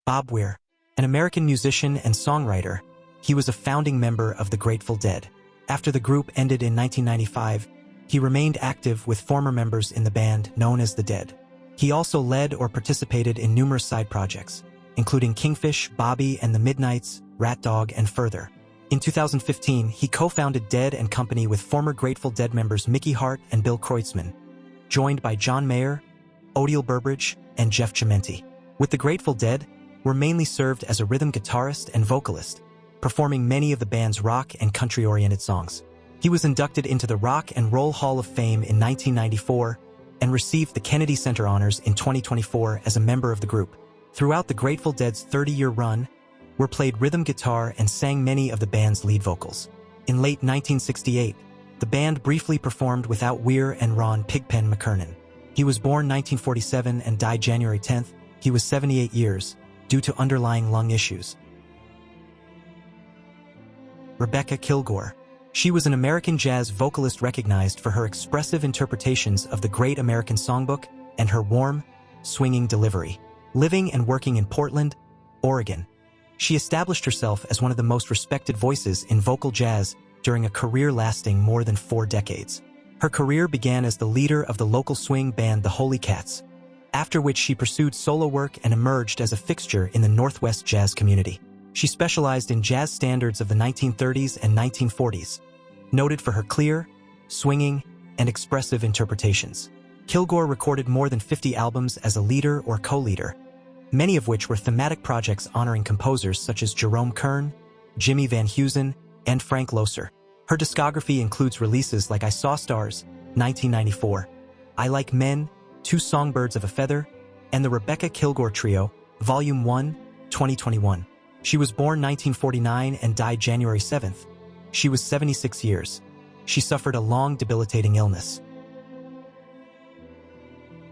Bob Weir, an American musician and songwriter, he was a founding member of the Grateful Dead. After the group ended in 1995, he remained active with former members in the band known as The Dead. He also led or participated in numerous side projects, including Kingfish, Bobby and the Midnights, Rat Dog, and further. In 2015, he co-founded Dead & Company with former Grateful Dead members Mickey Hart and Bill Kreutzmann, joined by John Mayer, Odile Burbridge, and Jeff Chimenti. With the Grateful Dead, Weir mainly served as a rhythm guitarist and vocalist, performing many of the band's rock and country-oriented songs. He was inducted into the Rock and Roll Hall of Fame in 1994 and received the Kennedy Center Honors in 2024 as a member of the group. Throughout the Grateful Dead's 30-year run, Weir played rhythm guitar and sang many of the band's lead vocals. In late 1968, the band briefly performed without Weir and Ron Pigpen McKernan. He was born 1947 and died January 10th. He was 78 years, due to underlying lung issues. Rebecca Kilgore. She was an American jazz vocalist recognized for her expressive interpretations of the Great American Songbook and her warm, swinging delivery. Living and working in Portland, Oregon, she established herself as one of the most respected voices in vocal jazz during a career lasting more than 4 decades. Her career began as the leader of the local swing band The Holy Cats, after which she pursued solo work and emerged as a fixture in the Northwest jazz community. She specialized in jazz standards of the 1930s and 1940s, noted for her clear, swinging, and expressive interpretations. Kilgore recorded more than 50 albums as a leader or co-leader, many of which were thematic projects honoring composers such as Jerome Kern, Jimmy Van Heusen, and Frank Loesser. Her discography includes releases like I Saw Stars, 1994, I Like Men, Two Songbirds of a Feather, and the Rebecca Kilgore Trio, Volume 1, 2021. She was born 1949 and died January 7th. She was 76 years. She suffered a long, debilitating illness.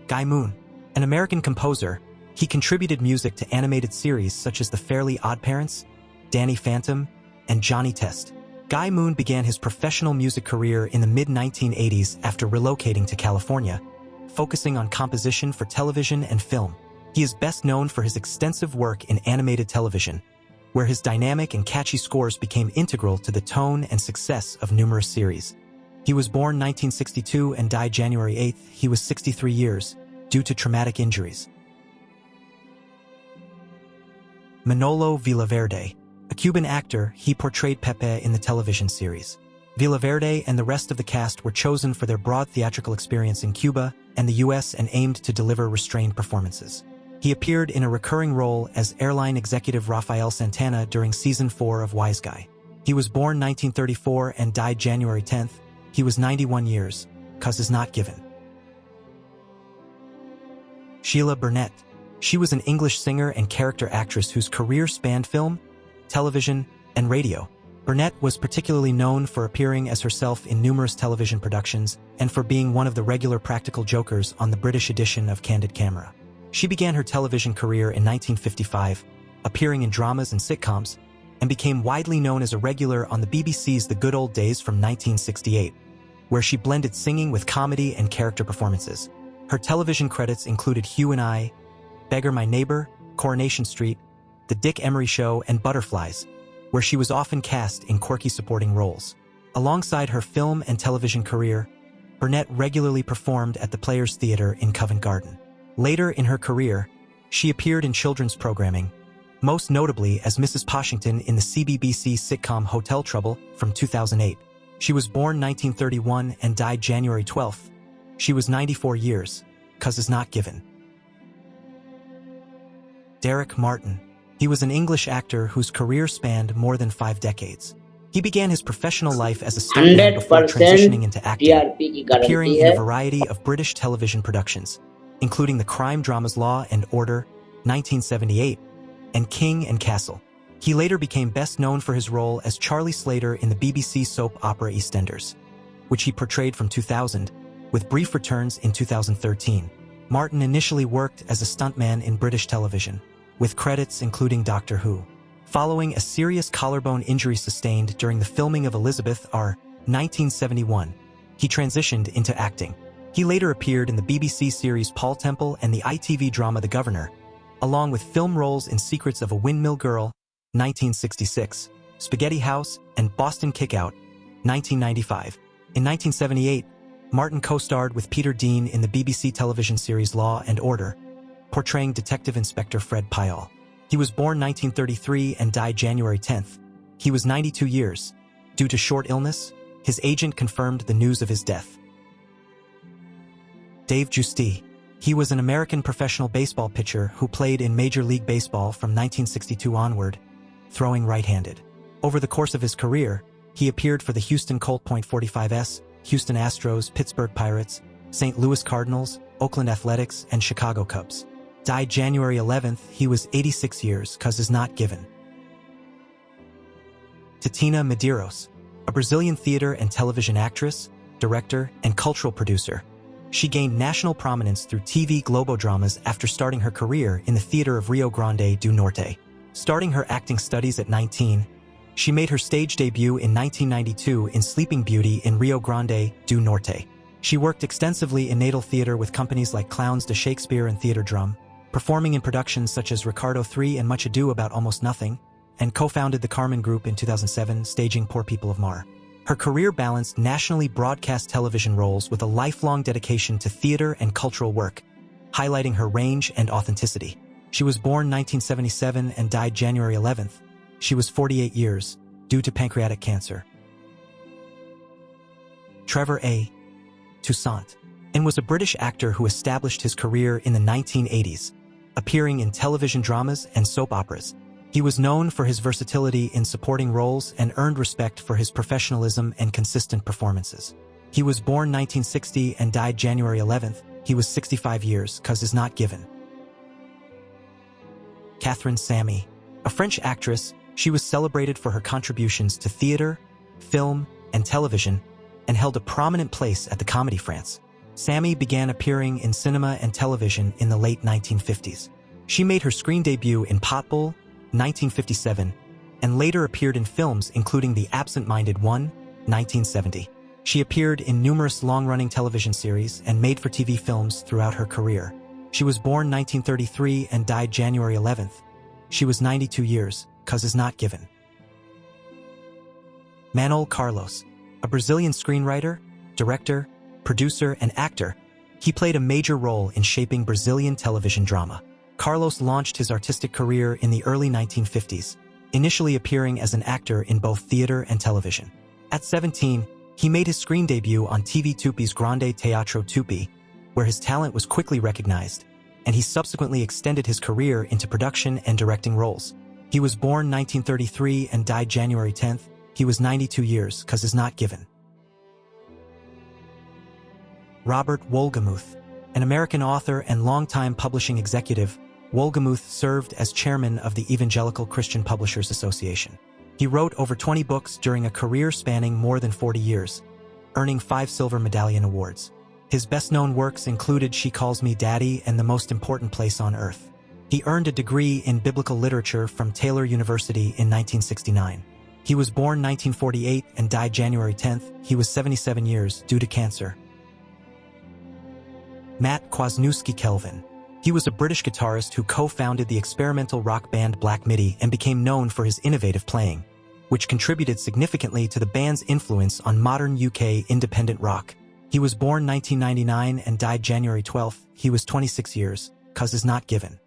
Guy Moon, an American composer, he contributed music to animated series such as The Fairly OddParents, Danny Phantom, and Johnny Test. Guy Moon began his professional music career in the mid-1980s after relocating to California, focusing on composition for television and film. He is best known for his extensive work in animated television, where his dynamic and catchy scores became integral to the tone and success of numerous series. He was born 1962 and died January 8th. He was 63 years, due to traumatic injuries. Manolo Villaverde, a Cuban actor, he portrayed Pepe in the television series. Villaverde and the rest of the cast were chosen for their broad theatrical experience in Cuba and the U.S. and aimed to deliver restrained performances. He appeared in a recurring role as airline executive Rafael Santana during Season 4 of Wise Guy. He was born 1934 and died January 10th. He was 91 years. Cause is not given. Sheila Bernette. She was an English singer and character actress whose career spanned film, television, and radio. Bernette was particularly known for appearing as herself in numerous television productions and for being one of the regular practical jokers on the British edition of Candid Camera. She began her television career in 1955, appearing in dramas and sitcoms, and became widely known as a regular on the BBC's The Good Old Days from 1968, where she blended singing with comedy and character performances. Her television credits included Hugh and I, Beggar My Neighbor, Coronation Street, The Dick Emery Show, and Butterflies, where she was often cast in quirky supporting roles. Alongside her film and television career, Bernette regularly performed at the Players Theatre in Covent Garden. Later in her career, she appeared in children's programming, most notably as Mrs. Poshington in the CBBC sitcom Hotel Trouble from 2008. She was born 1931 and died January 12th. She was 94 years. Cause is not given. Derek Martin. He was an English actor whose career spanned more than 5 decades. He began his professional life as a stuntman before transitioning into acting, appearing in a variety of British television productions, including the crime dramas Law and Order, 1978, and King and Castle. He later became best known for his role as Charlie Slater in the BBC soap opera EastEnders, which he portrayed from 2000, with brief returns in 2013. Martin initially worked as a stuntman in British television, with credits including Doctor Who. Following a serious collarbone injury sustained during the filming of Elizabeth R. 1971, he transitioned into acting. He later appeared in the BBC series Paul Temple and the ITV drama The Governor, along with film roles in Secrets of a Windmill Girl, 1966, Spaghetti House, and Boston Kickout, 1995. In 1978, Martin co-starred with Peter Dean in the BBC television series Law and Order, portraying Detective Inspector Fred Pyall. He was born 1933 and died January 10th. He was 92 years. Due to short illness, his agent confirmed the news of his death. Dave Giusti. He was an American professional baseball pitcher who played in Major League Baseball from 1962 onward, throwing right-handed. Over the course of his career, he appeared for the Houston Colt .45s, Houston Astros, Pittsburgh Pirates, St. Louis Cardinals, Oakland Athletics, and Chicago Cubs. Died January 11th, he was 86 years, cause is not given. Titina Medeiros, a Brazilian theater and television actress, director, and cultural producer. She gained national prominence through TV Globo dramas after starting her career in the theater of Rio Grande do Norte. Starting her acting studies at 19, she made her stage debut in 1992 in Sleeping Beauty in Rio Grande do Norte. She worked extensively in natal theater with companies like Clowns de Shakespeare and Theater Drum, performing in productions such as Ricardo III and Much Ado About Almost Nothing, and co-founded the Carmen Group in 2007, staging Poor People of Mar. Her career balanced nationally broadcast television roles with a lifelong dedication to theater and cultural work, highlighting her range and authenticity. She was born 1977 and died January 11th. She was 48 years, due to pancreatic cancer. Trevor A. Toussaint, and was a British actor who established his career in the 1980s, appearing in television dramas and soap operas. He was known for his versatility in supporting roles and earned respect for his professionalism and consistent performances. He was born 1960 and died January 11th. He was 65 years, cause is not given. Samie, a French actress, she was celebrated for her contributions to theater, film, and television, and held a prominent place at the Comédie France. Samie began appearing in cinema and television in the late 1950s. She made her screen debut in Potbull, 1957, and later appeared in films including The Absent-Minded One, 1970. She appeared in numerous long-running television series and made-for-TV films throughout her career. She was born 1933 and died January 11th. She was 92 years, cause is not given. Manoel Carlos, a Brazilian screenwriter, director, producer, and actor, he played a major role in shaping Brazilian television drama. Carlos launched his artistic career in the early 1950s, initially appearing as an actor in both theater and television. At 17, he made his screen debut on TV Tupi's Grande Teatro Tupi, where his talent was quickly recognized, and he subsequently extended his career into production and directing roles. He was born 1933 and died January 10th. He was 92 years, cause is not given. Robert Wolgemuth, an American author and longtime publishing executive, Wolgemuth served as chairman of the Evangelical Christian Publishers Association. He wrote over 20 books during a career spanning more than 40 years, earning 5 Silver Medallion awards. His best-known works included She Calls Me Daddy and The Most Important Place on Earth. He earned a degree in biblical literature from Taylor University in 1969. He was born 1948 and died January 10th. He was 77 years due to cancer. Matt K-Kelvin. He was a British guitarist who co-founded the experimental rock band Black Midi and became known for his innovative playing, which contributed significantly to the band's influence on modern UK independent rock. He was born 1999 and died January 12th. He was 26 years, cause is not given.